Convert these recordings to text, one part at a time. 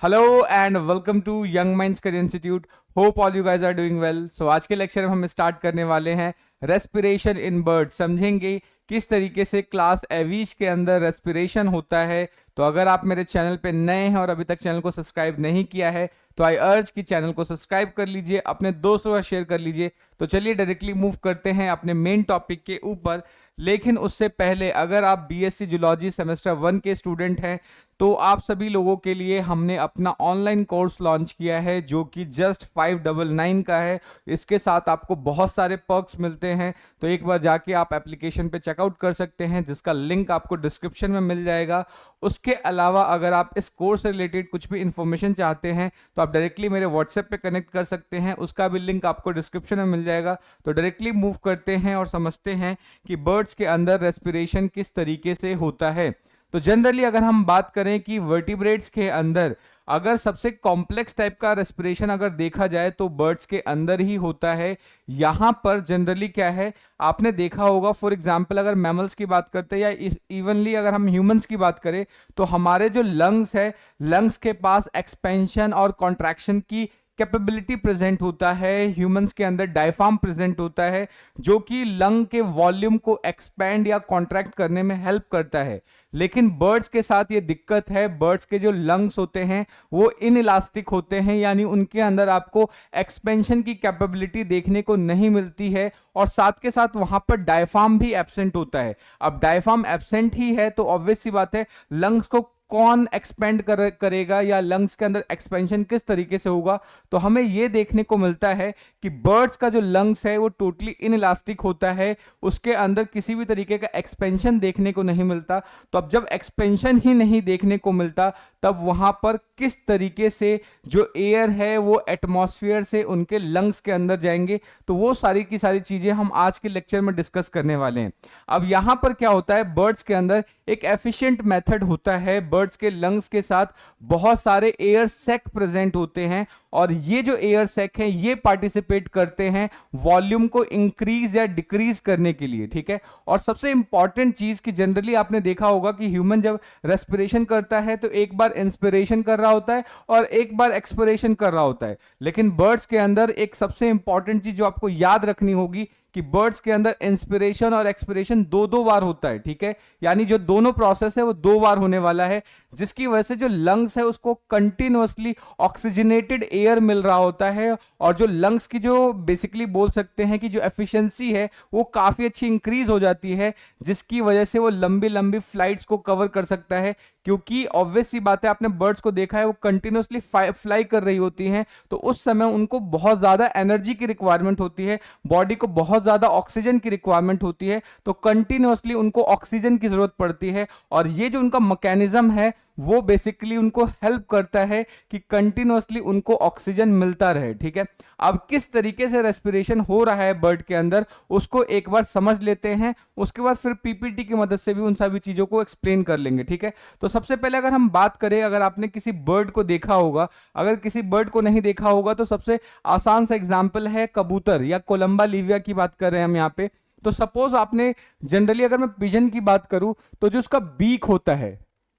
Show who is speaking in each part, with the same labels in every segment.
Speaker 1: Hello and welcome to Young Minds career institute. Hope all you guys are doing well. So आज के lecture में हम start करने वाले हैं रेस्पिरेशन इन बर्ड्स। समझेंगे किस तरीके से क्लास एवीज के अंदर रेस्पिरेशन होता है। तो अगर आप मेरे चैनल पे नए हैं और अभी तक चैनल को सब्सक्राइब नहीं किया है तो आई अर्ज कि चैनल को सब्सक्राइब कर लीजिए, अपने दोस्तों का शेयर कर लीजिए। तो चलिए डायरेक्टली मूव करते हैं अपने मेन टॉपिक के ऊपर। लेकिन उससे पहले अगर आप बीएससी जूलॉजी सेमेस्टर 1 के स्टूडेंट हैं तो आप सभी लोगों के लिए हमने अपना ऑनलाइन कोर्स लॉन्च किया है जो कि जस्ट 599 का है। इसके साथ आपको बहुत सारे पर्क्स मिलते हैं, तो एक बार जाके आप एप्लीकेशन पे चेकआउट कर सकते हैं जिसका लिंक आपको डिस्क्रिप्शन में मिल जाएगा। उसके अलावा अगर आप इस कोर्स से रिलेटेड कुछ भी इंफॉर्मेशन चाहते हैं तो आप डायरेक्टली मेरे व्हाट्सएप पे कनेक्ट कर सकते हैं, उसका भी लिंक आपको डिस्क्रिप्शन में मिल जाएगा। तो डायरेक्टली मूव करते हैं और समझते हैं कि बर्ड्स के अंदर रेस्पिरेशन किस तरीके से होता है। तो जनरली अगर हम बात करें कि वर्टिब्रेट्स के अंदर अगर सबसे कॉम्प्लेक्स टाइप का रेस्पिरेशन अगर देखा जाए तो बर्ड्स के अंदर ही होता है। यहां पर जनरली क्या है, आपने देखा होगा फॉर एग्जांपल अगर मैमल्स की बात करते हैं या इवनली अगर हम ह्यूमंस की बात करें तो हमारे जो लंग्स है, लंग्स के पास एक्सपेंशन और कॉन्ट्रैक्शन की कैपेबिलिटी प्रेजेंट होता है। ह्यूमंस के अंदर डायफ्राम प्रेजेंट होता है जो कि लंग के वॉल्यूम को एक्सपैंड या कॉन्ट्रैक्ट करने में हेल्प करता है। लेकिन बर्ड्स के साथ ये दिक्कत है, बर्ड्स के जो लंग्स होते हैं वो इनइलास्टिक होते हैं, यानी उनके अंदर आपको एक्सपेंशन की कैपेबिलिटी देखने को नहीं मिलती है और साथ के साथ वहां पर डायफ्राम भी एब्सेंट होता है। अब डायफ्राम एब्सेंट ही है तो ऑब्वियस सी बात है लंग्स को कौन एक्सपेंड करेगा या लंग्स के अंदर एक्सपेंशन किस तरीके से होगा। तो हमें यह देखने को मिलता है कि बर्ड्स का जो लंग्स है वो टोटली इनइलास्टिक होता है, उसके अंदर किसी भी तरीके का एक्सपेंशन देखने को नहीं मिलता। तो अब जब एक्सपेंशन ही नहीं देखने को मिलता तब वहां पर किस तरीके से जो एयर है वो एटमॉस्फेयर से उनके लंग्स के अंदर जाएंगे, तो वो सारी की सारी चीजें हम आज के लेक्चर में डिस्कस करने वाले हैं। अब यहां पर क्या होता है, बर्ड्स के अंदर एक एफिशिएंट मेथड होता है। बर्ड्स के लंग्स के साथ बहुत सारे एयर सैक प्रेजेंट होते हैं और ये जो एयर सैक हैं ये पार्टिसिपेट करते हैं वॉल्यूम को इंक्रीज या डिक्रीज करने के लिए, ठीक है। और सबसे इंपॉर्टेंट चीज कि जनरली आपने देखा होगा कि ह्यूमन जब रेस्पिरेशन करता है तो एक बार इंस्पिरेशन कर रहा होता है और एक बार एक्सपिरेशन कर रहा होता है। लेकिन बर्ड्स के अंदर एक सबसे इंपॉर्टेंट चीज जो आपको याद रखनी होगी कि बर्ड्स के अंदर इंस्पिरेशन और एक्सपिरेशन दो दो बार होता है, ठीक है। यानी जो दोनों प्रोसेस है वो दो बार होने वाला है, जिसकी वजह से जो लंग्स है उसको कंटिन्यूअसली ऑक्सीजनेटेड एयर मिल रहा होता है और जो लंग्स की जो बेसिकली बोल सकते हैं कि जो एफिशिएंसी है वो काफी अच्छी इंक्रीज हो जाती है, जिसकी वजह से वो लंबी लंबी फ्लाइट्स को कवर कर सकता है। क्योंकि ऑब्वियस सी बात है, आपने बर्ड्स को देखा है वो कंटिन्यूअसली फ्लाई कर रही होती हैं, तो उस समय उनको बहुत ज्यादा एनर्जी की रिक्वायरमेंट होती है, बॉडी को बहुत ज्यादा ऑक्सीजन की रिक्वायरमेंट होती है, तो कंटिन्यूअसली उनको ऑक्सीजन की जरूरत पड़ती है। और ये जो उनका मैकेनिज्म है वो बेसिकली उनको हेल्प करता है कि कंटिन्यूअसली उनको ऑक्सीजन मिलता रहे, ठीक है। अब किस तरीके से रेस्पिरेशन हो रहा है बर्ड के अंदर उसको एक बार समझ लेते हैं, उसके बाद फिर पीपीटी की मदद से भी उन सभी चीजों को एक्सप्लेन कर लेंगे, ठीक है। तो सबसे पहले अगर हम बात करें, अगर आपने किसी बर्ड को देखा होगा, अगर किसी बर्ड को नहीं देखा होगा तो सबसे आसान सा एग्जाम्पल है कबूतर या कोलंबा लिविया की बात कर रहे हैं हम यहाँ पे। तो सपोज आपने जनरली अगर मैं पिजन की बात करूं तो जो उसका बीक होता है,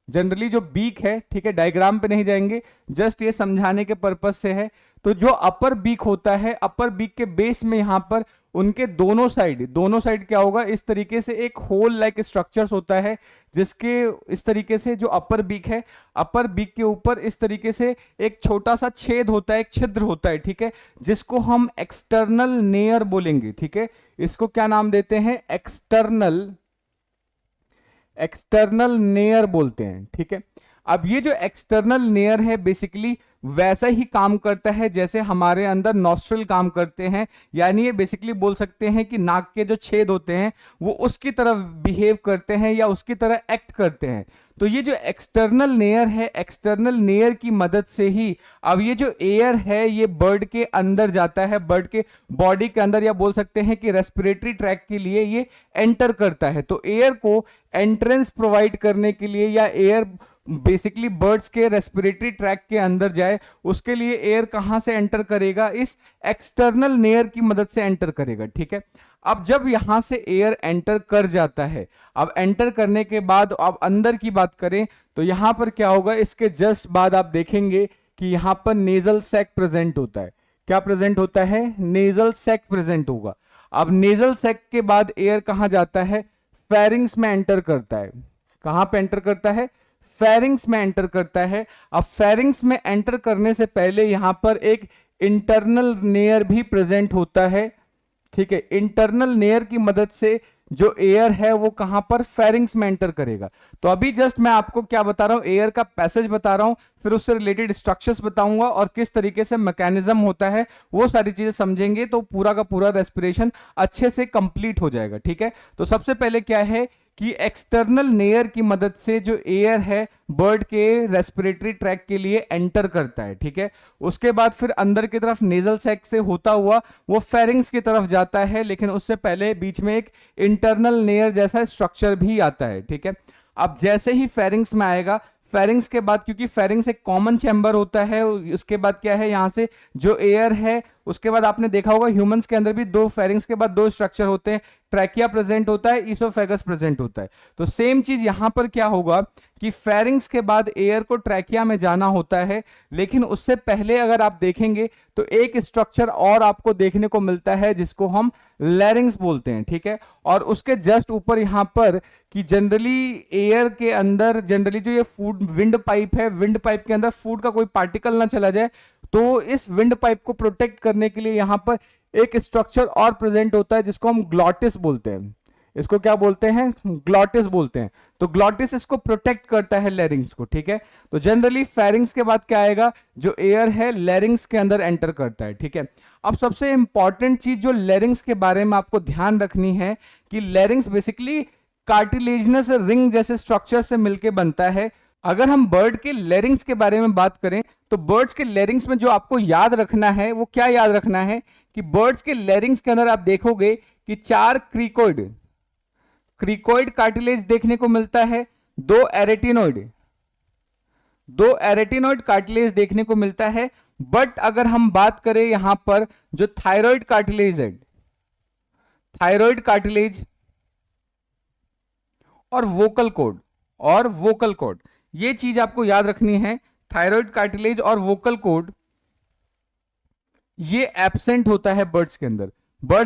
Speaker 1: जनरली जो बीक है, ठीक है, डायग्राम पे नहीं जाएंगे, जस्ट ये समझाने के पर्पस से है। तो जो अपर बीक होता है, अपर बीक के बेस में यहां पर उनके दोनों साइड क्या होगा, इस तरीके से एक होल लाइक स्ट्रक्चर्स होता है, जिसके इस तरीके से जो अपर बीक है, अपर बीक के ऊपर इस तरीके से एक छोटा सा छेद होता है, एक छिद्र होता है, ठीक है, जिसको हम एक्सटर्नल नेयर बोलेंगे, ठीक है। इसको क्या नाम देते हैं, एक्सटर्नल नेयर बोलते हैं, ठीक है। अब ये जो एक्सटर्नल नेयर है बेसिकली वैसा ही काम करता है जैसे हमारे अंदर नॉस्ट्रिल काम करते हैं, यानी ये बेसिकली बोल सकते हैं कि नाक के जो छेद होते हैं वो उसकी तरह बिहेव करते हैं या उसकी तरह एक्ट करते हैं। तो ये जो एक्सटर्नल नेयर है, एक्सटर्नल नेयर की मदद से ही अब ये जो एयर है ये बर्ड के अंदर जाता है, बर्ड के बॉडी के अंदर, या बोल सकते हैं कि रेस्पिरेटरी ट्रैक के लिए ये एंटर करता है। तो एयर को एंट्रेंस प्रोवाइड करने के लिए या एयर बेसिकली बर्ड्स के रेस्पिरेटरी ट्रैक के अंदर जाए, उसके लिए एयर कहां से एंटर करेगा, इस एक्सटर्नल नेयर की मदद से एंटर करेगा। ठीक है, अब जब यहां से एयर एंटर कर जाता है, अब एंटर करने के बाद अब अंदर की बात करें तो यहां पर क्या होगा, इसके जस्ट बाद आप देखेंगे कि यहां पर नेजल सैक प्रेजेंट होता है। क्या प्रेजेंट होता है? नेजल सैक प्रेजेंट होगा। अब नेजल सैक के बाद एयर कहां जाता है? फेरिंग्स में एंटर करता है। कहां पे एंटर करता है? फेरिंग्स में एंटर करता है। अब फेरिंग्स में एंटर करने से पहले यहां पर एक इंटरनल नेयर भी प्रेजेंट होता है। ठीक है, इंटरनल नेयर की मदद से जो एयर है वो कहां पर? फेरिंग्स में एंटर करेगा। तो अभी जस्ट मैं आपको क्या बता रहा हूं, एयर का पैसेज बता रहा हूं, फिर उससे रिलेटेड स्ट्रक्चर्स बताऊंगा और किस तरीके से मैकेनिज्म होता है, वो सारी चीजें समझेंगे तो पूरा का पूरा रेस्पिरेशन अच्छे से कंप्लीट हो जाएगा। ठीक है, तो सबसे पहले क्या है कि एक्सटर्नल नेयर की मदद से जो एयर है बर्ड के रेस्पिरेटरी ट्रैक के लिए एंटर करता है। ठीक है, उसके बाद फिर अंदर की तरफ नेजल सैक से होता हुआ वो फेरिंग्स की तरफ जाता है, लेकिन उससे पहले बीच में एक इंटरनल नेयर जैसा स्ट्रक्चर भी आता है। ठीक है, अब जैसे ही फेरिंग्स में आएगा, फेरिंग्स के बाद क्योंकि फेरिंग्स एक कॉमन चैम्बर होता है, उसके बाद क्या है, यहां से जो एयर है, उसके बाद आपने देखा होगा ह्यूमंस के अंदर भी दो फेरिंग्स के बाद दो स्ट्रक्चर होते हैं, ट्रैकिया प्रेजेंट होता है, इसोफेगस प्रेजेंट होता है। तो सेम चीज यहां पर क्या होगा कि फेरिंग्स के बाद एयर को ट्रैकिया में जाना होता है, लेकिन उससे पहले अगर आप देखेंगे तो एक स्ट्रक्चर और आपको देखने को मिलता है जिसको हम लैरिंग्स बोलते हैं। ठीक है, और उसके जस्ट ऊपर यहां पर कि जनरली एयर के अंदर जनरली जो ये फूड विंड पाइप है, विंड पाइप के अंदर फूड का कोई पार्टिकल ना चला जाए, तो इस विंड पाइप को प्रोटेक्ट करने के लिए यहां पर एक स्ट्रक्चर और प्रेजेंट होता है जिसको हम ग्लॉटिस बोलते हैं। इसको क्या बोलते हैं? ग्लॉटिस बोलते हैं। तो ग्लॉटिस इसको प्रोटेक्ट करता है लैरिंग्स को। ठीक है, तो जनरली फेरिंग्स के बाद क्या आएगा, जो एयर है लैरिंग्स के अंदर एंटर करता है। ठीक है, अब सबसे इंपॉर्टेंट चीज जो लैरिंग्स के बारे में आपको ध्यान रखनी है कि लैरिंग्स बेसिकली कार्टिलेजिनस रिंग जैसे स्ट्रक्चर से मिलकर बनता है। अगर हम बर्ड के लैरिंग्स के बारे में बात करें तो बर्ड्स के लैरिंग्स में जो आपको याद रखना है वो क्या याद रखना है कि बर्ड्स के लैरिंग्स के अंदर आप देखोगे कि 4 क्रिकोइड कार्टिलेज देखने को मिलता है, 2 एरेटिनोइड कार्टिलेज देखने को मिलता है। बट अगर हम बात करें यहां पर जो थायराइड कार्टिलेज और वोकल कॉर्ड, ये चीज आपको याद रखनी है। थायराइड कार्टिलेज और वोकल कॉर्ड ये एब्सेंट होता है बर्ड्स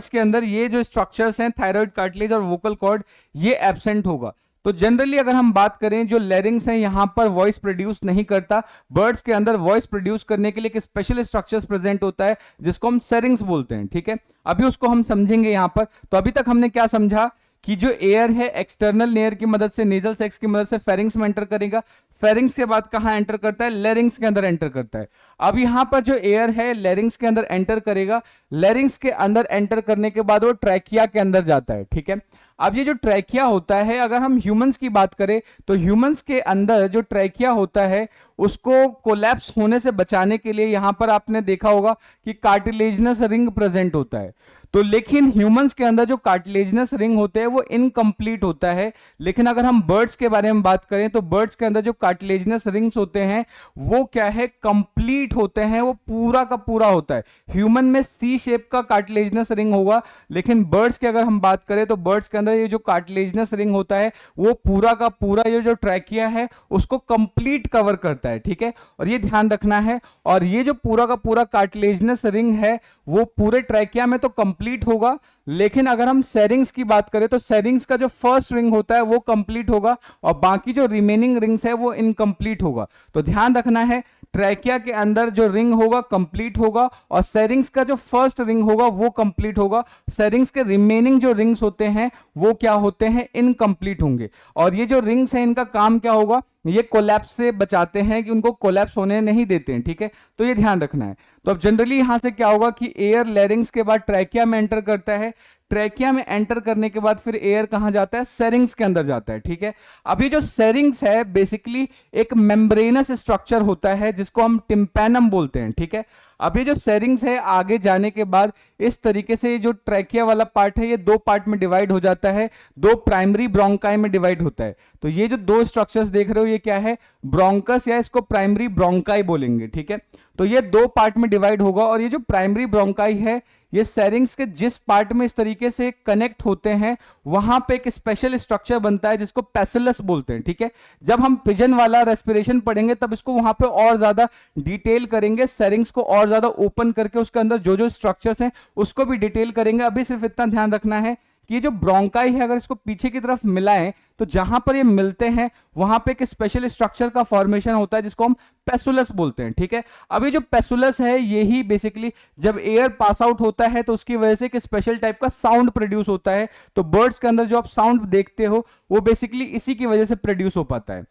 Speaker 1: के अंदर ये जो स्ट्रक्चर्स हैं थायराइड कार्टिलेज और वोकल कॉर्ड, ये एब्सेंट होगा। तो जनरली अगर हम बात करें जो लैरिंग्स हैं यहां पर वॉइस प्रोड्यूस नहीं करता, बर्ड्स के अंदर वॉइस प्रोड्यूस करने के लिए एक स्पेशल स्ट्रक्चर्स प्रेजेंट होता है जिसको हम सेरिंग्स बोलते हैं। ठीक है, अभी उसको हम समझेंगे यहां पर। तो अभी तक हमने क्या समझा कि जो एयर है एक्सटर्नल लेयर की मदद से नेजल सैक्स की मदद से फेरिंग्स में एंटर करेगा, फेरिंग्स के बाद कहां एंटर करता है? लैरिंग्स के अंदर एंटर करता है। अब यहां पर जो एयर है लैरिंग्स के अंदर एंटर करेगा, लैरिंग्स के अंदर एंटर करने के बाद वो ट्रैकिया के अंदर जाता है। ठीक है, अब ये जो ट्रैकिया होता है, अगर हम ह्यूमंस की बात करें तो ह्यूमंस के अंदर जो ट्रैकिया होता है उसको कोलैप्स होने से बचाने के लिए यहां पर आपने देखा होगा कि कार्टिलेजिनस रिंग प्रेजेंट होता है। तो लेकिन ह्यूमंस के अंदर जो कार्टिलेजिनस रिंग होते हैं वो इनकम्प्लीट होता है। लेकिन अगर हम बर्ड्स के बारे में बात करें तो बर्ड्स के अंदर जो कार्टिलेजिनस रिंग्स होते हैं वो क्या है? कंप्लीट होते हैं, वो पूरा का पूरा होता है। ह्यूमन में सी शेप का कार्टिलेजिनस रिंग होगा, लेकिन बर्ड्स की अगर हम बात करें तो बर्ड्स के अंदर ये जो कार्टिलेजिनस रिंग होता है वो पूरा का पूरा ये जो ट्रैकिया है उसको कंप्लीट कवर करता है। ठीक है, और ये ध्यान रखना है। और ये जो पूरा का पूरा कार्टिलेजिनस रिंग है वो पूरे ट्रैकिया में तो कंप्लीट होगा, लेकिन अगर हम सेरिंग्स की बात करें तो सेरिंग्स का जो फर्स्ट रिंग होता है वो कंप्लीट होगा और बाकी जो रिमेनिंग रिंग्स है वो इनकम्प्लीट होगा। तो ध्यान रखना है, ट्रैकिया के अंदर जो रिंग होगा कंप्लीट होगा और सेरिंग्स का जो फर्स्ट रिंग होगा वो कंप्लीट होगा। सेरिंग्स के रिमेनिंग जो रिंग्स होते हैं वो क्या होते हैं? इनकम्प्लीट होंगे। और ये जो रिंग्स हैं इनका काम क्या होगा? ये कोलैप्स से बचाते हैं, कि उनको कोलैप्स होने नहीं देते हैं। ठीक है, तो ये ध्यान रखना है। तो अब जनरली यहां से क्या होगा कि एयर लैरिंग्स के बाद ट्रैकिया में एंटर करता है, ट्रैकिया में एंटर करने के बाद फिर एयर कहां जाता है? सेरिंग्स के अंदर जाता है। ठीक है, अब ये जो सेरिंग्स है बेसिकली एक मेम्ब्रेनस स्ट्रक्चर होता है जिसको हम टिम्पैनम बोलते हैं। ठीक है, अब ये जो सेरिंग्स है आगे जाने के बाद इस तरीके से जो ट्रैकिया वाला पार्ट है ये 2 पार्ट में डिवाइड हो जाता है, 2 प्राइमरी ब्रोंकाई में डिवाइड होता है। तो ये जो दो स्ट्रक्चर्स देख रहे हो ये क्या है, ब्रोंकस या इसको प्राइमरी ब्रोंकाई बोलेंगे, ठीक है। तो ये दो पार्ट में डिवाइड होगा और ये जो प्राइमरी ब्रोंकाई है ये सेरिंग्स के जिस पार्ट में इस तरीके से कनेक्ट होते हैं वहां पे एक स्पेशल स्ट्रक्चर बनता है जिसको पैसिलस बोलते हैं, ठीक है। जब हम पिजन वाला रेस्पिरेशन पढ़ेंगे तब इसको वहां पे और ज्यादा डिटेल करेंगे, सेरिंग्स को और ज्यादा ओपन करके उसके अंदर जो जो स्ट्रक्चर्स हैं उसको भी डिटेल करेंगे। अभी सिर्फ इतना ध्यान रखना है कि ये जो ब्रोंकाई है अगर इसको पीछे की तरफ मिलाएं तो जहां पर ये मिलते हैं वहां पे एक स्पेशल स्ट्रक्चर का फॉर्मेशन होता है जिसको हम पेसुलस बोलते हैं, ठीक है। अभी जो पेसुलस है यही बेसिकली जब एयर पास आउट होता है तो उसकी वजह से एक स्पेशल टाइप का साउंड प्रोड्यूस होता है। तो बर्ड्स के अंदर जो आप साउंड देखते हो वो बेसिकली इसी की वजह से प्रोड्यूस हो पाता है।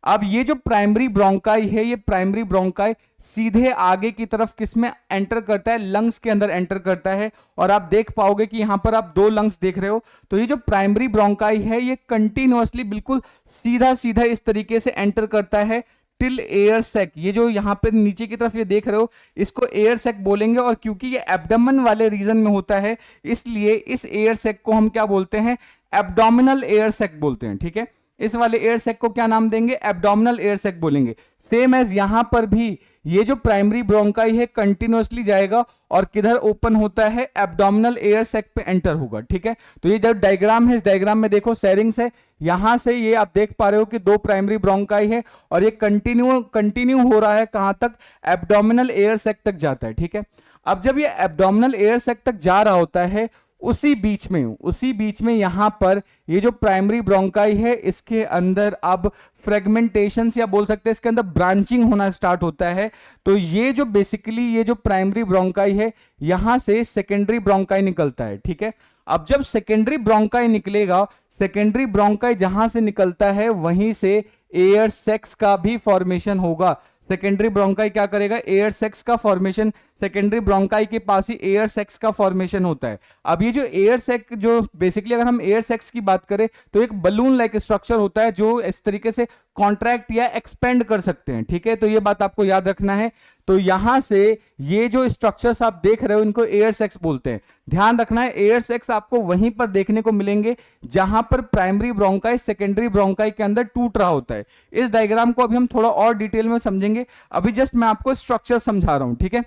Speaker 1: अब ये जो प्राइमरी ब्रोंकाई है ये प्राइमरी ब्रोंकाई सीधे आगे की तरफ किसमें एंटर करता है, लंग्स के अंदर एंटर करता है। और आप देख पाओगे कि यहां पर आप दो लंग्स देख रहे हो, तो ये जो प्राइमरी ब्रोंकाई है ये कंटिन्यूअसली बिल्कुल सीधा सीधा इस तरीके से एंटर करता है टिल एयर सैक। ये जो यहां पर नीचे की तरफ ये देख रहे हो इसको एयर सैक बोलेंगे और क्योंकि ये एब्डोमेन वाले रीजन में होता है इसलिए इस एयर सैक को हम क्या बोलते हैं, एब्डोमिनल एयर सैक बोलते हैं, ठीक है। इस वाले एयर सैक को क्या नाम देंगे, एब्डोमिनल एयर सैक बोलेंगे। सेम एज यहां पर भी ये जो प्राइमरी ब्रोंकाई है कंटिन्यूअसली जाएगा और किधर ओपन होता है, एब्डोमिनल एयर सैक पे एंटर होगा, ठीक है। तो ये जो डायग्राम है इस डायग्राम में देखो सेरिंग्स है, यहां से ये आप देख पा रहे हो कि दो प्राइमरी ब्रोंकाई है और ये कंटिन्यू हो रहा है कहां तक, एब्डोमिनल एयर सैक तक जाता है, ठीक है। अब जब ये एब्डोमिनल एयर सैक तक जा रहा होता है उसी बीच में यहां पर ये जो प्राइमरी ब्रोंकाई है इसके अंदर अब फ्रेगमेंटेशन या बोल सकते हैं इसके अंदर ब्रांचिंग होना स्टार्ट होता है। तो ये जो बेसिकली ये जो प्राइमरी ब्रोंकाई है यहां से सेकेंडरी ब्रोंकाई निकलता है, ठीक है। अब जब सेकेंडरी ब्रोंकाई निकलेगा, सेकेंडरी ब्रोंकाई जहां से निकलता है वहीं से एयर सैक्स का भी फॉर्मेशन होगा। सेकेंडरी ब्रोंकाई क्या करेगा, एयर सैक्स का फॉर्मेशन, सेकेंडरी ब्रोंकाई के पास ही एयर सैक्स का फॉर्मेशन होता है। अब ये जो एयर सैक जो बेसिकली अगर हम एयर सैक्स की बात करें तो एक बलून लाइक स्ट्रक्चर होता है जो इस तरीके से कॉन्ट्रैक्ट या एक्सपेंड कर सकते हैं, ठीक है। तो ये बात आपको याद रखना है। तो यहां से ये जो स्ट्रक्चर्स आप देख रहे हो इनको एयर सैक्स बोलते हैं। ध्यान रखना है एयर सैक्स आपको वहीं पर देखने को मिलेंगे जहां पर प्राइमरी ब्रोंकाई सेकेंडरी ब्रोंकाई के अंदर टूट रहा होता है। इस डायग्राम को अभी हम थोड़ा और डिटेल में समझेंगे, अभी जस्ट मैं आपको स्ट्रक्चर समझा रहा हूं, ठीक है।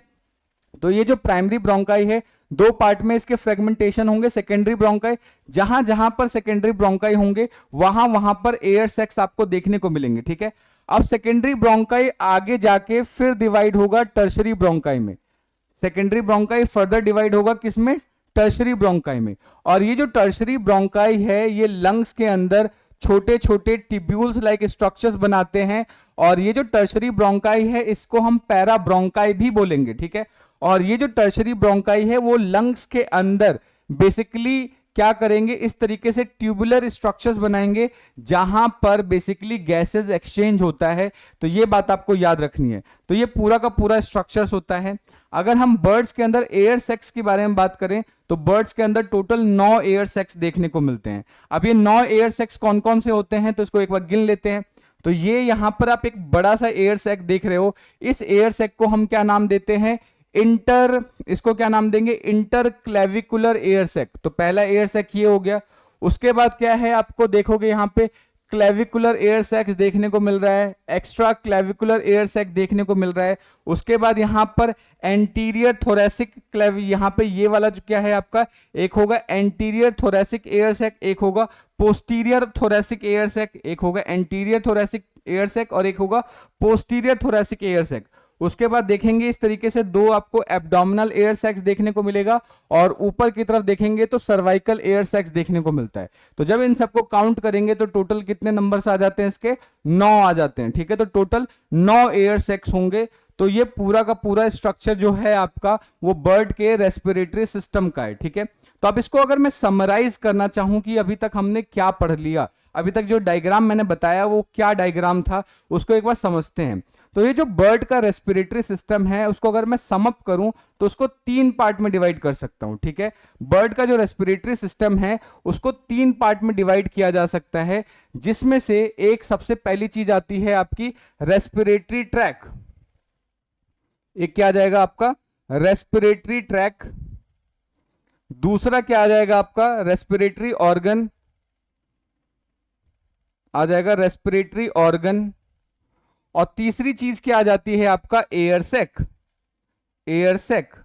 Speaker 1: तो ये जो प्राइमरी ब्रोंकाई है दो पार्ट में इसके फ्रेगमेंटेशन होंगे। सेकेंडरी ब्रोंकाई जहां जहां पर सेकेंडरी ब्रोंकाई होंगे वहां वहां पर एयर सैक्स आपको देखने को मिलेंगे, ठीक है। अब सेकेंडरी ब्रोंकाई आगे जाके फिर डिवाइड होगा टर्शरी ब्रोंकाई में। सेकेंडरी ब्रोंकाई फर्दर डिवाइड होगा किसमें, टर्शरी ब्रोंकाई में। और ये जो टर्शरी ब्रोंकाई है ये लंग्स के अंदर छोटे छोटे टिब्यूल्स लाइक स्ट्रक्चर्स बनाते हैं और ये जो टर्शरी ब्रोंकाई है इसको हम पैरा ब्रोंकाई भी बोलेंगे, ठीक है। और ये जो टर्शरी ब्रोंकाई है वो लंग्स के अंदर बेसिकली क्या करेंगे, इस तरीके से ट्यूबुलर स्ट्रक्चर्स बनाएंगे जहां पर बेसिकली गैसेस एक्सचेंज होता है। तो ये बात आपको याद रखनी है। तो ये पूरा का पूरा स्ट्रक्चर्स होता है। अगर हम बर्ड्स के अंदर एयर सैक्स के बारे में बात करें तो बर्ड्स के अंदर टोटल 9 एयर सैक्स देखने को मिलते हैं। अब ये 9 एयर सैक्स कौन कौन से होते हैं तो इसको एक बार गिन लेते हैं। तो ये यहां पर आप एक बड़ा सा एयर सैक देख रहे हो, इस एयर सैक को हम क्या नाम देते हैं, इसको क्या नाम देंगे, इंटर क्लेविकुलर एयर सैक। तो पहला एयर सैक ये हो गया। उसके बाद क्या है, आपको देखोगे यहां पे क्लेविकुलर एयर सैक देखने को मिल रहा है, एक्स्ट्रा क्लेविकुलर एयर सैक देखने को मिल रहा है। उसके बाद यहां पर एंटीरियर थोरेसिक यहां पे ये वाला जो क्या है आपका, एक होगा एंटीरियर थोरेसिक एयर सैक, एक होगा पोस्टीरियर थोरेसिक एयर सैक, एक होगा एंटीरियर थोरेसिक एयर सैक और एक होगा पोस्टीरियर थोरेसिक एयर सैक। उसके बाद देखेंगे इस तरीके से दो आपको एब्डोमिनल एयर सैक्स देखने को मिलेगा और ऊपर की तरफ देखेंगे तो सर्वाइकल एयर सैक्स देखने को मिलता है। तो जब इन सबको काउंट करेंगे तो टोटल कितने नंबर्स आ जाते हैं, इसके 9 आ जाते हैं, ठीक है। तो टोटल 9 एयर सैक्स होंगे। तो ये पूरा का पूरा स्ट्रक्चर जो है आपका वो बर्ड के रेस्पिरेटरी सिस्टम का है, ठीक है। तो अब इसको अगर मैं समराइज करना चाहूं कि अभी तक हमने क्या पढ़ लिया, अभी तक जो डायग्राम मैंने बताया वो क्या डायग्राम था, उसको एक बार समझते हैं। तो ये जो बर्ड का रेस्पिरेटरी सिस्टम है उसको अगर मैं सम अप करूं तो उसको 3 पार्ट में डिवाइड कर सकता हूं, ठीक है। बर्ड का जो रेस्पिरेटरी सिस्टम है उसको 3 पार्ट में डिवाइड किया जा सकता है, जिसमें से एक सबसे पहली चीज आती है आपकी रेस्पिरेटरी ट्रैक। एक क्या आ जाएगा आपका, रेस्पिरेटरी ट्रैक। दूसरा क्या आ जाएगा आपका, रेस्पिरेटरी ऑर्गन। आ जाएगा रेस्पिरेटरी ऑर्गन, और तीसरी चीज क्या आ जाती है आपका एयर सैक, एयर सैक।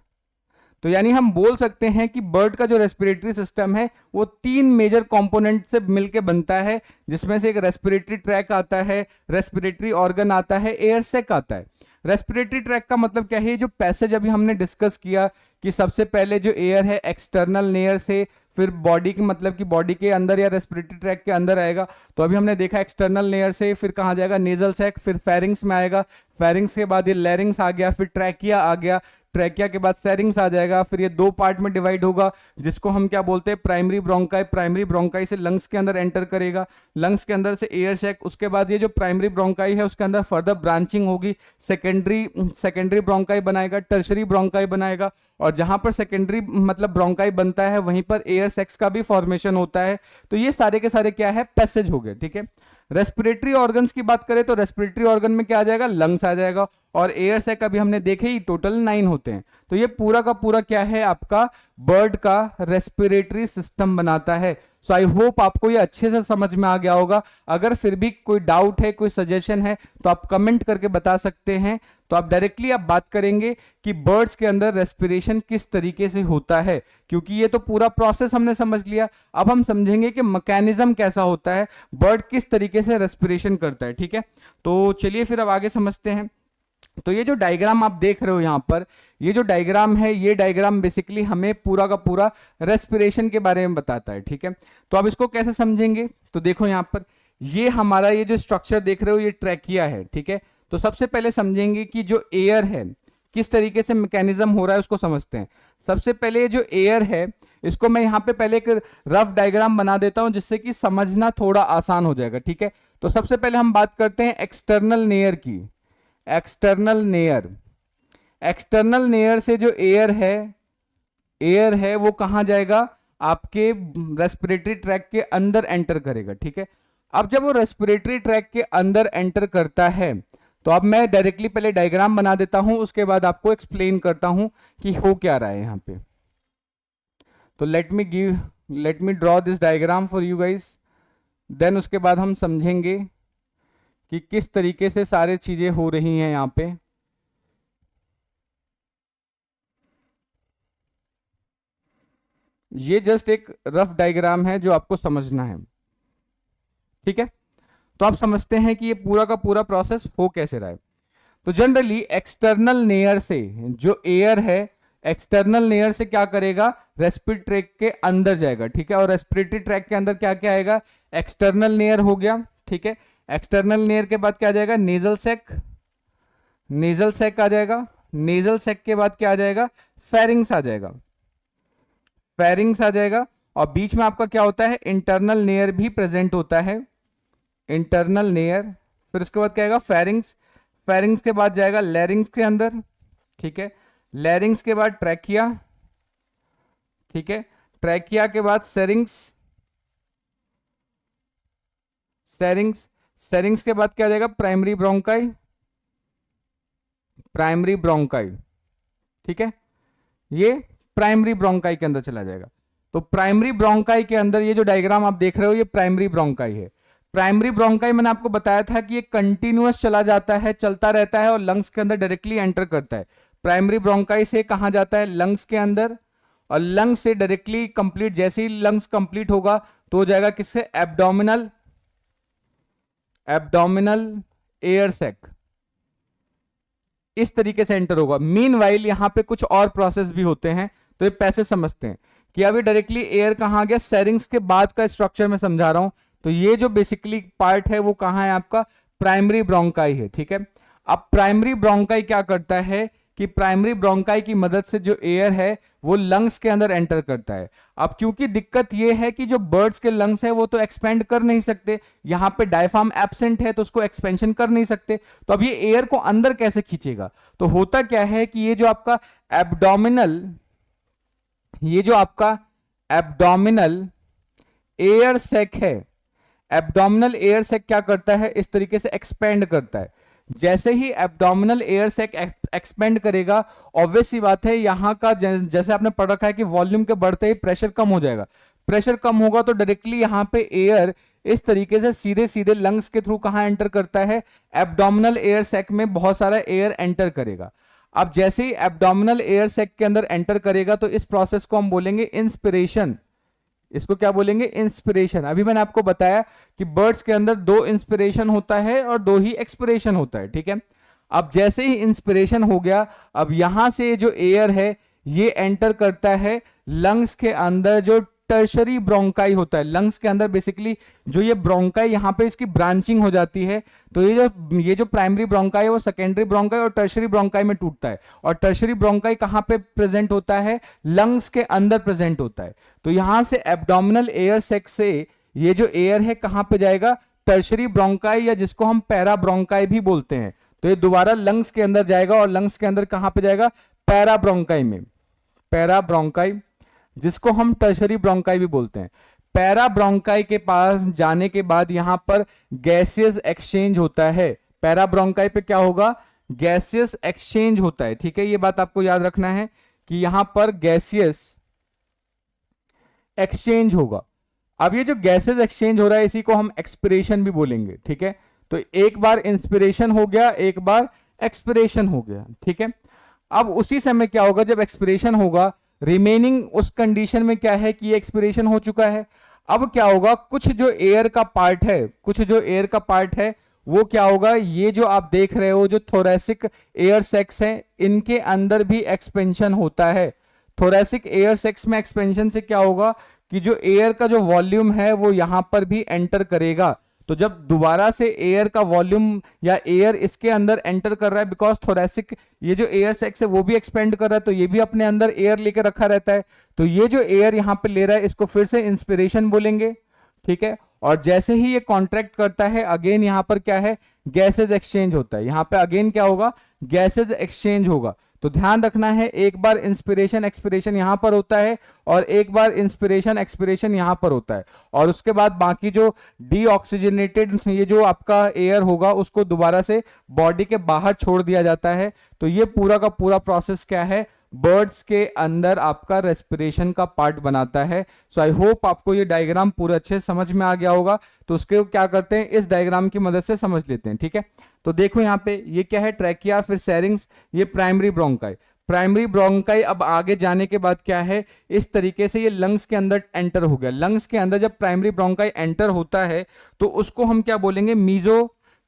Speaker 1: तो यानी हम बोल सकते हैं कि बर्ड का जो रेस्पिरेटरी सिस्टम है वो तीन मेजर कंपोनेंट से मिलकर बनता है, जिसमें से एक रेस्पिरेटरी ट्रैक आता है, रेस्पिरेटरी ऑर्गन आता है, एयर सैक आता है। रेस्पिरेटरी ट्रैक का मतलब क्या है, जो पैसेज अभी हमने डिस्कस किया कि सबसे पहले जो एयर है एक्सटर्नल लेयर से फिर बॉडी की, मतलब कि बॉडी के अंदर या रेस्पिरेटरी ट्रैक के अंदर आएगा। तो अभी हमने देखा एक्सटर्नल लेयर से फिर कहाँ जाएगा, नेजल सैक, फिर फेरिंग्स में आएगा, फेरिंग्स के बाद ये लैरिंग्स आ गया, फिर ट्रैकिया आ गया, ट्रैकिया के बाद सैरिंग्स आ जाएगा, फिर ये दो पार्ट में डिवाइड होगा, जिसको हम क्या बोलते हैं प्राइमरी ब्रोंकाई। प्राइमरी ब्रोंकाई से लंग्स के अंदर एंटर करेगा, लंग्स के अंदर से एयर सैक, उसके बाद ये जो प्राइमरी ब्रोंकाई है उसके अंदर फर्दर ब्रांचिंग होगी, सेकेंडरी ब्रोंकाई बनाएगा, टर्शरी ब्रोंकाई बनाएगा, और जहां पर सेकेंडरी मतलब ब्रोंकाई बनता है वहीं पर एयर सैक्स का भी फॉर्मेशन होता है। तो ये सारे के सारे क्या है, पैसेज हो गए, ठीक है। रेस्पिरेटरी ऑर्गन्स की बात करें तो रेस्पिरेटरी ऑर्गन में क्या आ जाएगा, लंग्स आ जाएगा, और एयर सैक अभी हमने देखे ही टोटल 9 होते हैं। तो ये पूरा का पूरा क्या है आपका बर्ड का रेस्पिरेटरी सिस्टम बनाता है। सो आई होप आपको ये अच्छे से समझ में आ गया होगा। अगर फिर भी कोई डाउट है, कोई सजेशन है तो आप कमेंट करके बता सकते हैं। तो आप डायरेक्टली आप बात करेंगे कि बर्ड्स के अंदर रेस्पिरेशन किस तरीके से होता है, क्योंकि ये तो पूरा प्रोसेस हमने समझ लिया। अब हम समझेंगे कि मैकेनिज्म कैसा होता है, बर्ड किस तरीके से रेस्पिरेशन करता है, ठीक है। तो चलिए फिर अब आगे समझते हैं। तो ये जो डायग्राम आप देख रहे हो यहां पर, ये जो डायग्राम है, ये डायग्राम बेसिकली हमें पूरा का पूरा रेस्पिरेशन के बारे में बताता है, ठीक है। तो आप इसको कैसे समझेंगे, तो देखो यहां पर ये हमारा ये जो स्ट्रक्चर देख रहे हो ये ट्रैकिया है, ठीक है। तो सबसे पहले समझेंगे कि जो एयर है किस तरीके से मैकेनिज्म हो रहा है उसको समझते हैं। सबसे पहले जो एयर है इसको मैं यहां पे पहले एक रफ डायग्राम बना देता हूं, जिससे कि समझना थोड़ा आसान हो जाएगा, ठीक है। तो सबसे पहले हम बात करते हैं एक्सटर्नल लेयर की। एक्सटर्नल लेयर, एक्सटर्नल लेयर से जो एयर है वो कहां जाएगा, आपके रेस्पिरेटरी ट्रैक के अंदर एंटर करेगा, ठीक है। अब जब वो रेस्पिरेटरी ट्रैक के अंदर एंटर करता है तो अब मैं डायरेक्टली पहले डायग्राम बना देता हूं, उसके बाद आपको एक्सप्लेन करता हूं कि हो क्या रहा है यहां पे। तो let me draw this diagram for you guys, then उसके बाद हम समझेंगे कि किस तरीके से सारी चीजें हो रही हैं यहां पे। ये जस्ट एक रफ डायग्राम है जो आपको समझना है, ठीक है। तो आप समझते हैं कि ये पूरा का पूरा प्रोसेस हो कैसे रहा है। तो जनरली एक्सटर्नल लेयर से जो एयर है, एक्सटर्नल लेयर से क्या करेगा, रेस्पिरेटरी ट्रैक के अंदर जाएगा, ठीक है। और रेस्पिरेटरी ट्रैक के अंदर क्या क्या आएगा, एक्सटर्नल लेयर हो गया, ठीक है। एक्सटर्नल लेयर के बाद क्या आ जाएगा, नेजल सैक, नेजल सैक आ जाएगा। नेजल सैक के बाद क्या आ जाएगा, फेरिंग्स आ जाएगा, फेरिंग्स आ जाएगा। और बीच में आपका क्या होता है, इंटरनल लेयर भी प्रेजेंट होता है, इंटरनल लेयर। फिर उसके बाद क्या आएगा, फेरिंग्स, फेरिंग्स के बाद जाएगा लैरिंग्स के अंदर, ठीक है। लैरिंग्स के बाद ट्रैकिया, ठीक है। ट्रैकिया के बाद सेरिंग्स, सेरिंग्स, सेरिंग्स के बाद क्या आ जाएगा, प्राइमरी ब्रोंकाई, प्राइमरी ब्रोंकाई, ठीक है। ये प्राइमरी ब्रोंकाई के अंदर चला जाएगा। तो प्राइमरी ब्रोंकाई के अंदर ये जो डायग्राम आप देख रहे हो ये प्राइमरी ब्रोंकाई है। प्राइमरी ब्रोंकाई मैंने आपको बताया था कि ये कंटिन्यूअस चला जाता है, चलता रहता है और लंग्स के अंदर डायरेक्टली एंटर करता है। प्राइमरी ब्रोंकाई से कहां जाता है, लंग्स के अंदर, और लंग्स से डायरेक्टली कंप्लीट, जैसे ही लंग्स कंप्लीट होगा तो हो जाएगा किससे, एब्डोमिनल, एब्डोमिनल एयर सैक, इस तरीके से एंटर होगा। मीनवाइल यहां पे कुछ और प्रोसेस भी होते हैं, तो ये पैसे समझते हैं कि अभी डायरेक्टली एयर कहां गया, सेरिंग्स के बाद का स्ट्रक्चर मैं समझा रहा हूं। तो ये जो बेसिकली पार्ट है वो कहां है, आपका प्राइमरी ब्रोंकाई है, ठीक है। अब प्राइमरी ब्रोंकाई क्या करता है कि प्राइमरी ब्रोंकाई की मदद से जो एयर है वो लंग्स के अंदर एंटर करता है। अब क्योंकि दिक्कत ये है कि जो बर्ड्स के लंग्स है वो तो एक्सपेंड कर नहीं सकते, यहां पे डायफ्राम एब्सेंट है तो उसको एक्सपेंशन कर नहीं सकते। तो अब ये एयर को अंदर कैसे खींचेगा, तो होता क्या है कि ये जो आपका एब्डोमिनल, ये जो आपका एब्डोमिनल एयर सैक है, एब्डोमिनल एयर सैक क्या करता है, इस तरीके से एक्सपेंड करता है। जैसे ही एब्डोमिनल एयर सैक एक्सपेंड करेगा, ऑब्वियस सी बात है यहां का जैसे आपने पढ़ रखा है कि वॉल्यूम के बढ़ते ही प्रेशर कम हो जाएगा। प्रेशर कम होगा तो डायरेक्टली यहां पे एयर इस तरीके से सीधे सीधे लंग्स के थ्रू कहां एंटर करता है, एब्डोमिनल एयर सैक में बहुत सारा एयर एंटर करेगा। अब जैसे ही एब्डोमिनल एयर सैक के अंदर एंटर करेगा तो इस प्रोसेस को हम बोलेंगे इंस्पिरेशन। इसको क्या बोलेंगे, इंस्पिरेशन। अभी मैंने आपको बताया कि बर्ड्स के अंदर 2 इंस्पिरेशन होता है और 2 ही एक्सपिरेशन होता है, ठीक है। अब जैसे ही इंस्पिरेशन हो गया, अब यहां से जो एयर है ये एंटर करता है लंग्स के अंदर, जो टर्शरी ब्रोंकाई होता है। लंग्स के अंदर बेसिकली जो ये ब्रोंकाई यहाँ पे इसकी ब्रांचिंग हो जाती है, तो ये जो प्राइमरी ब्रोंकाई है वो सेकेंडरी ब्रोंकाई और टर्शरी ब्रोंकाई में टूटता है। और टर्शरी ब्रोंकाई कहाँ पे प्रेजेंट होता है, लंग्स के अंदर प्रेजेंट होता है। तो यहां से एब्डोमिनल एयर सैक से ये जो एयर है कहां पे जाएगा, टर्शरी ब्रोंकाई, या जिसको हम पैरा ब्रोंकाई भी बोलते हैं। तो ये दोबारा लंग्स के अंदर जाएगा और लंग्स के अंदर कहां पे जाएगा, पैरा ब्रोंकाई में, पैरा ब्रोंकाई, जिसको हम टर्शरी ब्रोंकाई भी बोलते हैं। पैरा ब्रोंकाई के पास जाने के बाद यहां पर गैसियस एक्सचेंज होता है। पैरा ब्रोंकाई पे क्या होगा, गैसियस एक्सचेंज होता है, ठीक है। ये बात आपको याद रखना है कि यहां पर गैसियस एक्सचेंज होगा। अब ये जो गैसेस एक्सचेंज हो रहा है इसी को हम एक्सपिरेशन भी बोलेंगे, ठीक है। तो एक बार इंस्पिरेशन हो गया, एक बार एक्सपिरेशन हो गया, ठीक है। अब उसी समय क्या होगा, जब एक्सपिरेशन होगा, रिमेनिंग उस कंडीशन में क्या है कि ये एक्सपिरेशन हो चुका है। अब क्या होगा, कुछ जो एयर का पार्ट है, कुछ जो एयर का पार्ट है वो क्या होगा, ये जो आप देख रहे हो जो थोरैसिक एयर सैक्स हैं, इनके अंदर भी एक्सपेंशन होता है। थोरैसिक एयर सैक्स में एक्सपेंशन से क्या होगा कि जो एयर का जो वॉल्यूम है वो यहां पर भी एंटर करेगा। तो जब दोबारा से एयर का वॉल्यूम या एयर इसके अंदर एंटर कर रहा है, बिकॉज थोरैसिक ये जो एयर सैक्स है वो भी एक्सपेंड कर रहा है, तो ये भी अपने अंदर एयर लेकर रखा रहता है। तो ये जो एयर यहां पे ले रहा है इसको फिर से इंस्पिरेशन बोलेंगे, ठीक है। और जैसे ही ये कॉन्ट्रैक्ट करता है, अगेन यहां पर क्या है, गैसेज एक्सचेंज होता है। यहां पे अगेन क्या होगा, गैसेज एक्सचेंज होगा। तो ध्यान रखना है, एक बार इंस्पिरेशन एक्सपिरेशन यहां पर होता है और एक बार इंस्पिरेशन एक्सपिरेशन यहां पर होता है, और उसके बाद बाकी जो डीऑक्सीजनेटेड ये जो आपका एयर होगा उसको दोबारा से बॉडी के बाहर छोड़ दिया जाता है। तो ये पूरा का पूरा प्रोसेस क्या है, बर्ड्स के अंदर आपका रेस्पिरेशन का पार्ट बनाता है। सो आई होप आपको ये डायग्राम पूरा अच्छे से समझ में आ गया होगा। तो उसके क्या करते हैं, इस डायग्राम की मदद से समझ लेते हैं, ठीक है। तो देखो यहाँ पे ये क्या है, ट्रैकिया, फिर सैरिंग्स, ये प्राइमरी ब्रोंकाई। प्राइमरी ब्रोंकाई अब आगे जाने के बाद क्या है, इस तरीके से ये लंग्स के अंदर एंटर हो गया। लंग्स के अंदर जब प्राइमरी ब्रोंकाई एंटर होता है तो उसको हम क्या बोलेंगे,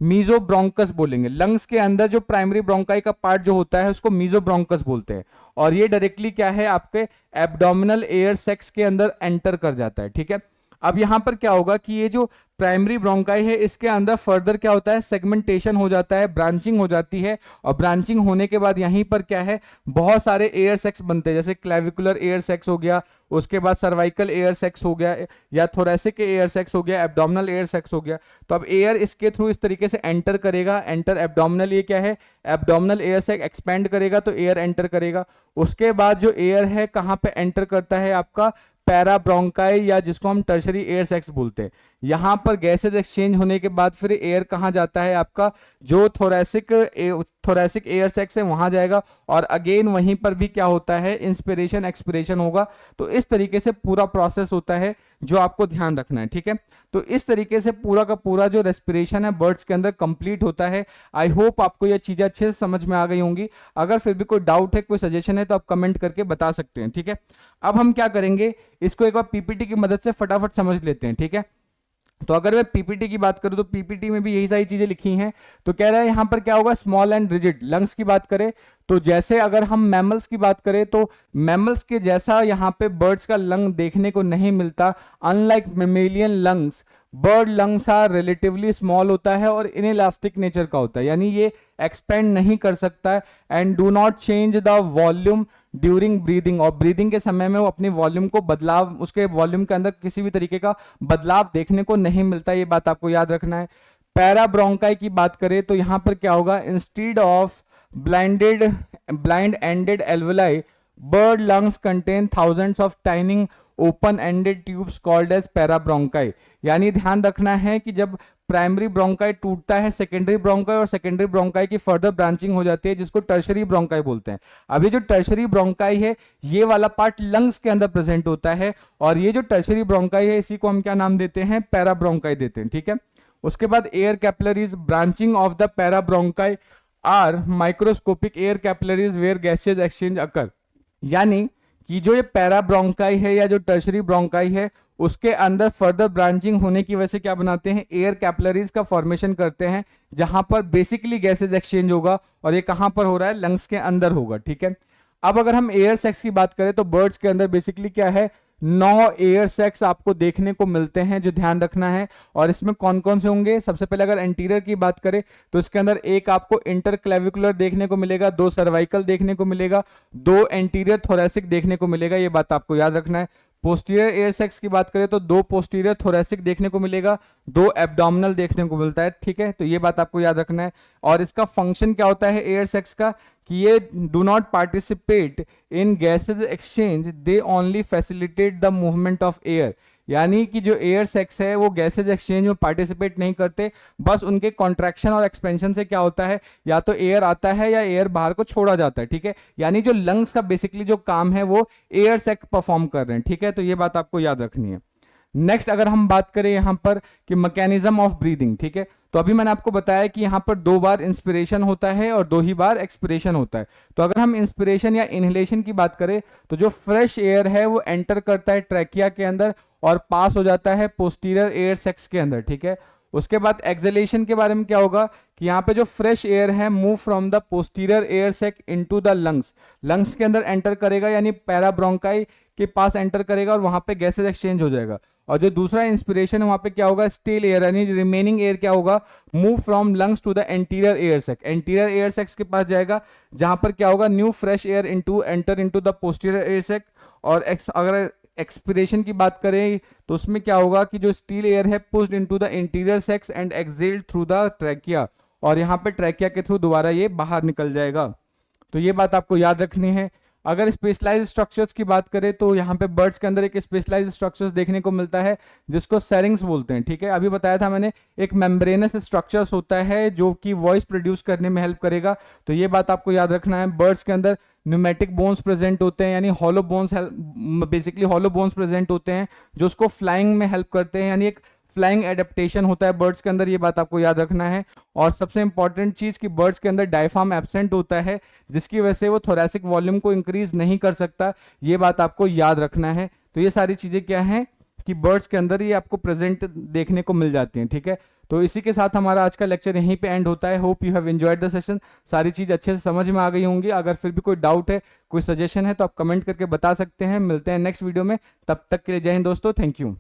Speaker 1: मीजो ब्रोंकस बोलेंगे। लंग्स के अंदर जो प्राइमरी ब्रोंकाई का पार्ट जो होता है उसको मीजो ब्रोंकस बोलते हैं, और ये डायरेक्टली क्या है, आपके एब्डोमिनल एयर सैक्स के अंदर एंटर कर जाता है, ठीक है। अब यहां पर क्या होगा कि ये जो प्राइमरी ब्रोंकाई है इसके अंदर फर्दर क्या होता है, सेगमेंटेशन हो जाता है, ब्रांचिंग हो जाती है, और ब्रांचिंग होने के बाद यहीं पर क्या है, बहुत सारे एयर सैक्स बनते हैं, जैसे क्लेविकुलर एयर सैक्स हो गया, उसके बाद सर्वाइकल एयर सैक्स हो गया, या थोरैसिक एयर सैक्स हो गया, एब्डोमिनल एयर सैक्स हो गया। तो अब एयर इसके थ्रू इस तरीके से एंटर करेगा, एंटर एब्डोमिनल, ये क्या है, एब्डोमिनल एयर सैक एक्सपेंड करेगा तो एयर एंटर करेगा। उसके बाद जो एयर है कहां पे एंटर करता है, आपका पैरा ब्रोंकाई, या जिसको हम टर्शरी एयर सैक्स बोलते हैं। यहां पर गैसेज एक्सचेंज होने के बाद फिर एयर कहां जाता है, आपका जो थोरैसिक एयर सैक्स है वहां जाएगा, और अगेन वहीं पर भी क्या होता है, इंस्पिरेशन एक्सपिरेशन होगा। तो इस तरीके से पूरा प्रोसेस होता है जो आपको ध्यान रखना है, ठीक है। तो इस तरीके से पूरा का पूरा जो रेस्पिरेशन है बर्ड्स के अंदर कंप्लीट होता है। आई होप आपको ये चीजें अच्छे से समझ में आ गई होंगी। अगर फिर भी कोई डाउट है, कोई सजेशन है तो आप कमेंट करके बता सकते हैं, ठीक है। अब हम क्या करेंगे, इसको एक बार पीपीटी की मदद से फटाफट समझ लेते हैं, ठीक है। तो अगर मैं पीपीटी की बात करूं तो पीपीटी में भी यही सारी चीजें लिखी हैं। तो कह रहा है यहां पर क्या होगा, स्मॉल एंड रिजिड लंग्स की बात करें तो जैसे अगर हम मैमल्स की बात करें तो मैमल्स के जैसा यहां पे बर्ड्स का लंग देखने को नहीं मिलता। Unlike mammalian lungs, bird lungs are relatively small होता है और इनइलास्टिक नेचर का होता है, यानी ये एक्सपेंड नहीं कर सकता है, and do not change the volume during breathing, और ब्रीदिंग के समय में वो अपनी वॉल्यूम को बदलाव, उसके वॉल्यूम के अंदर किसी भी तरीके का बदलाव देखने को नहीं मिलता। ये बात आपको याद रखना है। पैरा ब्रोंकाई की बात करें तो यहां पर क्या होगा, instead of blind ended alveoli, bird lungs contain thousands of tiny open ended tubes called as parabronchi. यानी ध्यान रखना है कि जब प्राइमरी ब्रोंकाई टूटता है सेकेंडरी ब्रोंकाई, और सेकेंडरी ब्रोंकाई की फर्दर ब्रांचिंग हो जाती है जिसको टर्शरी ब्रोंकाई बोलते हैं। अभी जो टर्शरी ब्रोंकाई है ये वाला पार्ट लंग्स के अंदर प्रेजेंट होता है, और ये जो टर्शरी ब्रोंकाई है इसी को हम क्या नाम देते हैं, पैरा ब्रोंकाई देते हैं, ठीक है। उसके बाद air capillaries, branching of the parabronchi are microscopic air capillaries where gases exchange occur. यानी कि जो ये पैरा ब्रोंकाई है या जो टर्शरी ब्रोंकाई है उसके अंदर फर्दर ब्रांचिंग होने की वजह से क्या बनाते हैं, एयर कैपिलरीज का फॉर्मेशन करते हैं, जहां पर बेसिकली गैसेज एक्सचेंज होगा, और ये कहां पर हो रहा है, लंग्स के अंदर होगा, ठीक है। अब अगर हम एयर सेक्स की बात करें तो बर्ड्स के अंदर बेसिकली क्या है, 9 एयर सेक्स आपको देखने को मिलते हैं जो ध्यान रखना है। और इसमें कौन कौन से होंगे, सबसे पहले अगर एंटीरियर की बात करें तो इसके अंदर एक आपको इंटरक्लेविकुलर देखने को मिलेगा, 2 सर्वाइकल देखने को मिलेगा, 2 एंटीरियर थोरैसिक देखने को मिलेगा, ये बात आपको याद रखना है। पोस्टीरियर एयर सेक्स की बात करें तो 2 पोस्टीरियर थोरैसिक देखने को मिलेगा, 2 एब्डोमिनल देखने को मिलता है, ठीक है। तो ये बात आपको याद रखना है। और इसका फंक्शन क्या होता है एयर सेक्स का, कि ये do not participate in gases exchange, they only facilitate the movement of air. यानी कि जो एयर सेक्स है वो गैसेज एक्सचेंज में पार्टिसिपेट नहीं करते, बस उनके कॉन्ट्रैक्शन और एक्सपेंशन से क्या होता है, या तो एयर आता है या एयर बाहर को छोड़ा जाता है, ठीक है। यानी जो लंग्स का बेसिकली जो काम है वो एयर सेक्स परफॉर्म कर रहे हैं, ठीक है। तो ये बात आपको याद रखनी है। नेक्स्ट अगर हम बात करें यहां पर कि मैकेनिज्म ऑफ ब्रीदिंग, ठीक है, तो अभी मैंने आपको बताया कि यहां पर 2 बार इंस्पिरेशन होता है और 2 ही बार एक्सपिरेशन होता है। तो अगर हम इंस्पिरेशन या इनहेलेशन की बात करें तो जो फ्रेश एयर है वो एंटर करता है ट्रैकिया के अंदर और पास हो जाता है पोस्टीरियर एयर सेक्स के अंदर, ठीक है। उसके बाद एक्सहेलेशन के बारे में क्या होगा कि यहाँ पे जो फ्रेश एयर है move from the posterior air sac into the lungs, lungs के अंदर एंटर करेगा, यानी पैरा ब्रोंकाई के पास एंटर करेगा और वहां पे गैसेज एक्सचेंज हो जाएगा। और जो दूसरा इंस्पिरेशन है वहां पे क्या होगा, स्टिल एयर यानी रिमेनिंग एयर क्या होगा, move from lungs to the anterior air sac, anterior air sacs के पास जाएगा, जहां पर क्या होगा, new fresh air enter into the posterior air sac. और अगर एक्सपिरेशन की बात करें तो उसमें क्या होगा कि जो स्टील एयर है pushed into the interior sex and excelled through the trachea, और यहाँ पे ट्रैकिया के थ्रू दोबारा ये बाहर निकल जाएगा। तो ये बात आपको याद रखनी है। अगर स्पेशलाइज्ड स्ट्रक्चर्स की बात करें तो यहाँ पे बर्ड्स के अंदर एक स्पेशलाइज्ड स्ट्रक्चर्स देखने को मिलता है जिसको सेरिंग्स बोलते हैं, ठीक है। अभी बताया था मैंने एक मेम्ब्रेनस स्ट्रक्चर्स होता है जो कि वॉइस प्रोड्यूस करने में हेल्प करेगा। तो ये बात आपको याद रखना है। बर्ड्स के अंदर न्यूमेटिक बोन्स प्रेजेंट होते हैं, यानी hollow bones, basically hollow bones present होते हैं जो उसको फ्लाइंग में हेल्प करते हैं, यानी एक फ्लाइंग एडेप्टेशन होता है बर्ड्स के अंदर, ये बात आपको याद रखना है। और सबसे इंपॉर्टेंट चीज कि बर्ड्स के अंदर डायफ्राम एब्सेंट होता है जिसकी वजह से वो थोरैसिक वॉल्यूम को इंक्रीज नहीं कर सकता, ये बात आपको याद रखना है। तो ये सारी चीजें क्या हैं कि बर्ड्स के अंदर ये आपको प्रेजेंट देखने को मिल जाती हैं, ठीक है। तो इसी के साथ हमारा आज का लेक्चर यहीं पे एंड होता है। Hope you have enjoyed the session. सारी चीज अच्छे से समझ में आ गई होंगी। अगर फिर भी कोई डाउट है, कोई सजेशन है तो आप कमेंट करके बता सकते हैं। मिलते हैं नेक्स्ट वीडियो में, तब तक के लिए जय हिंद दोस्तों, थैंक यू।